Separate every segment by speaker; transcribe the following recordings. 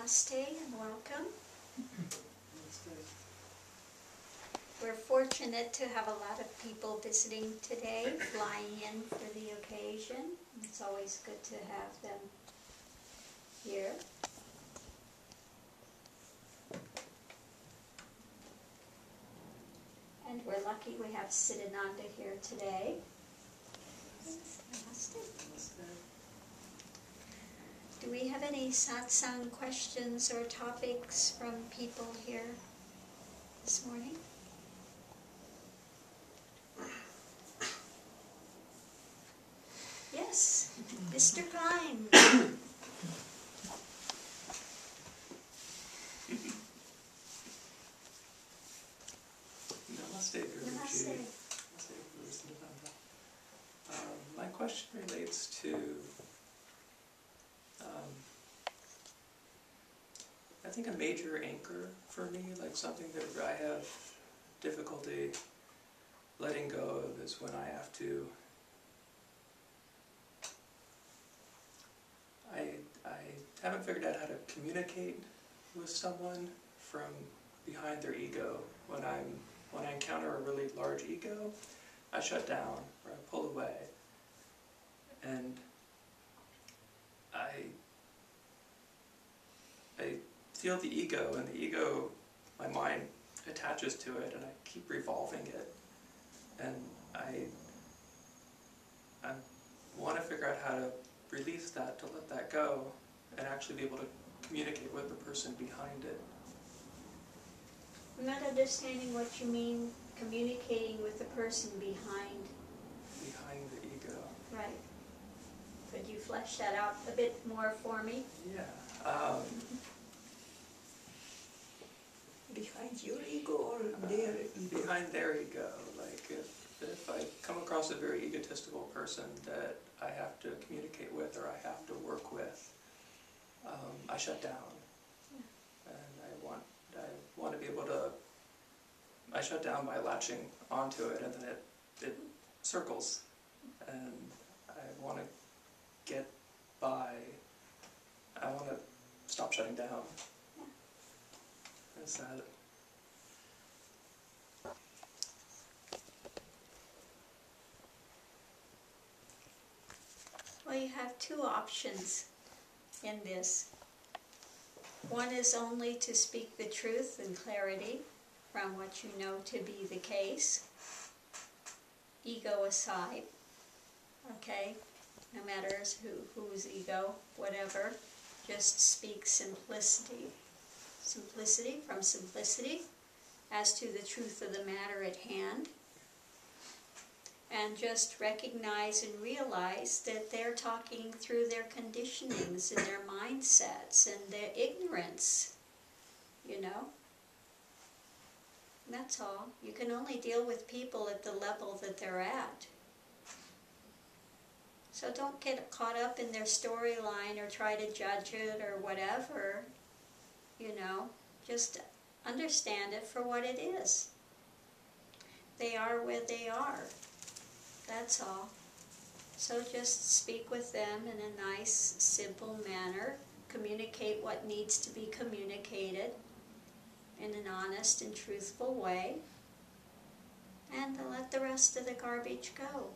Speaker 1: Namaste and welcome. We're fortunate to have a lot of people visiting today, flying in for the occasion. It's always good to have them here. And we're lucky we have Siddhananda here today. Namaste. Do we have any satsang questions or topics from people here this morning? Yes, Mr. Klein.
Speaker 2: Namaste, Guruji. Namaste. My question relates to, I think, a major anchor for me, like something that I have difficulty letting go of, is when I have to, I haven't figured out how to communicate with someone from behind their ego. When I encounter a really large ego, I shut down or I pull away, and I feel the ego, and the ego, my mind attaches to it, and I keep revolving it, and I want to figure out how to release that, to let that go, and actually be able to communicate with the person behind it.
Speaker 1: I'm not understanding what you mean, communicating with the person behind
Speaker 2: the ego.
Speaker 1: Right. Could you flesh that out a bit more for me?
Speaker 2: Yeah.
Speaker 3: Behind your ego or their ego?
Speaker 2: Behind their ego. Like if I come across a very egotistical person that I have to communicate with or I have to work with, I shut down. Yeah. And I want to be able to, I shut down by latching onto it, and then it circles. And I want to get by, I want to stop shutting down. Is that?
Speaker 1: Well, you have two options in this. One is only to speak the truth and clarity from what you know to be the case, ego aside, okay? No matter whose ego, whatever, just speak simplicity. Simplicity from simplicity as to the truth of the matter at hand, and just recognize and realize that they're talking through their conditionings and their mindsets and their ignorance, you know? That's all. You can only deal with people at the level that they're at. So don't get caught up in their storyline or try to judge it or whatever, you know. Just understand it for what it is. They are where they are. That's all. So just speak with them in a nice, simple manner. Communicate what needs to be communicated in an honest and truthful way. And let the rest of the garbage go.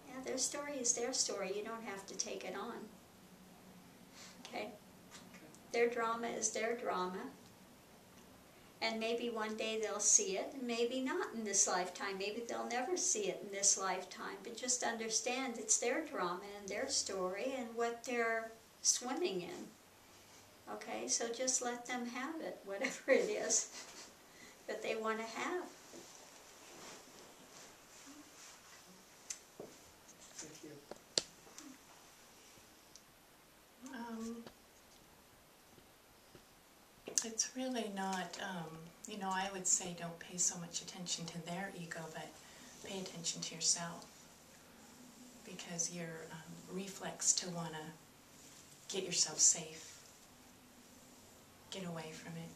Speaker 1: Yeah, their story is their story. You don't have to take it on. Okay? Their drama is their drama. And maybe one day they'll see it, and maybe not in this lifetime. Maybe they'll never see it in this lifetime. But just understand it's their drama and their story and what they're swimming in. Okay, so just let them have it, whatever it is that they want to have.
Speaker 2: Thank you.
Speaker 4: It's really not, you know, I would say don't pay so much attention to their ego, but pay attention to yourself. Because your reflex to want to get yourself safe, get away from it.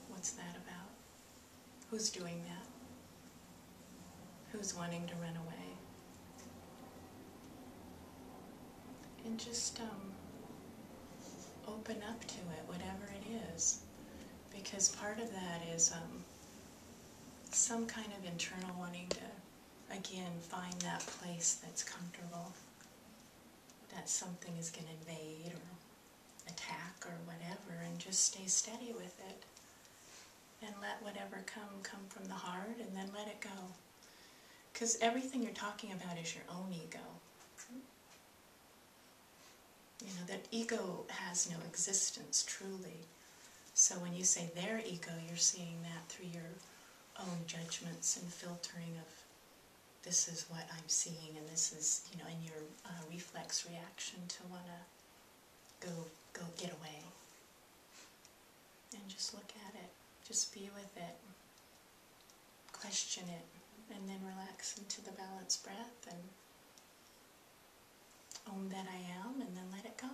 Speaker 4: What's that about? Who's doing that? Who's wanting to run away? and just open up to it, whatever it is. Because part of that is some kind of internal wanting to, again, find that place that's comfortable, that something is going to invade or attack or whatever, and just stay steady with it. And let whatever come from the heart, and then let it go. Because everything you're talking about is your own ego. You know, that ego has no existence, truly. So when you say their ego, you're seeing that through your own judgments and filtering of, this is what I'm seeing, and this is, you know, in your reflex reaction to want to go get away. And just look at it. Just be with it. Question it. And then relax into the balanced breath and own that I am, and then let it go.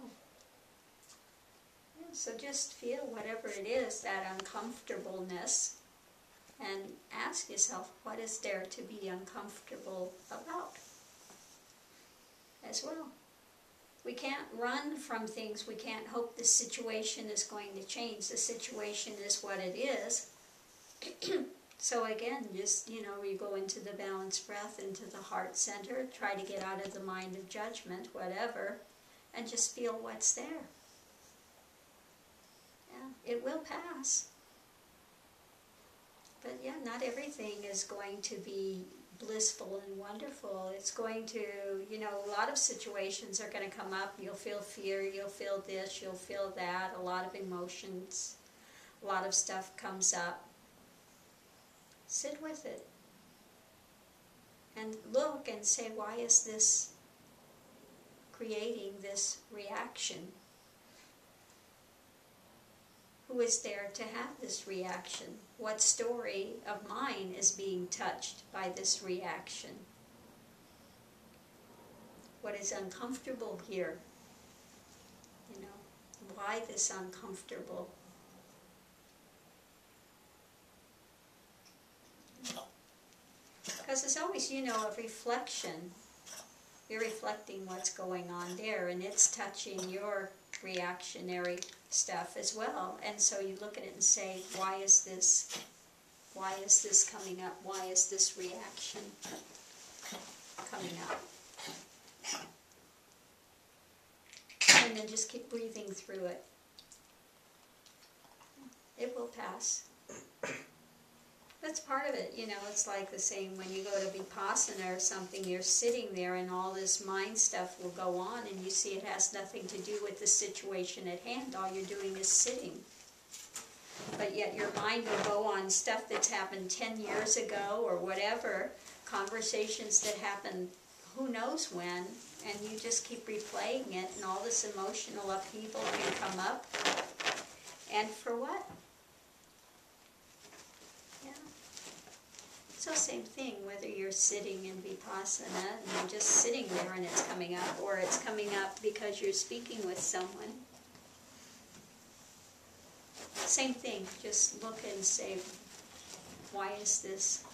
Speaker 1: Yeah, so just feel whatever it is, that uncomfortableness, and ask yourself, what is there to be uncomfortable about as well? We can't run from things. We can't hope the situation is going to change. The situation is what it is. So again, just, you know, you go into the balanced breath, into the heart center, try to get out of the mind of judgment, whatever, and just feel what's there. Yeah, it will pass. But yeah, not everything is going to be blissful and wonderful. It's going to, you know, a lot of situations are going to come up. You'll feel fear, you'll feel this, you'll feel that, a lot of emotions, a lot of stuff comes up. Sit with it and look and say, why is this creating this reaction? Who is there to have this reaction? What story of mine is being touched by this reaction? What is uncomfortable here? You know, why this uncomfortable? Because it's always, you know, a reflection. You're reflecting what's going on there, and it's touching your reactionary stuff as well. And so you look at it and say, why is this coming up? Why is this reaction coming up? And then just keep breathing through it. It will pass. That's part of it, you know. It's like the same when you go to Vipassana or something, you're sitting there and all this mind stuff will go on, and you see it has nothing to do with the situation at hand. All you're doing is sitting. But yet your mind will go on stuff that's happened 10 years ago or whatever, conversations that happened who knows when, and you just keep replaying it, and all this emotional upheaval can come up. And for what? So same thing, whether you're sitting in Vipassana and you're just sitting there and it's coming up, or it's coming up because you're speaking with someone. Same thing, just look and say, why is this?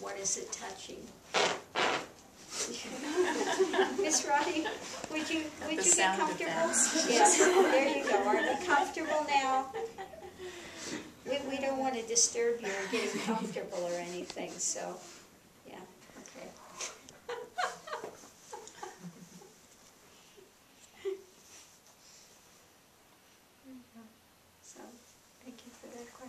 Speaker 1: What is it touching? Miss Roddy, would you get comfortable? Yes, there you go. Are you comfortable now? We don't want to disturb you or get you comfortable or anything, so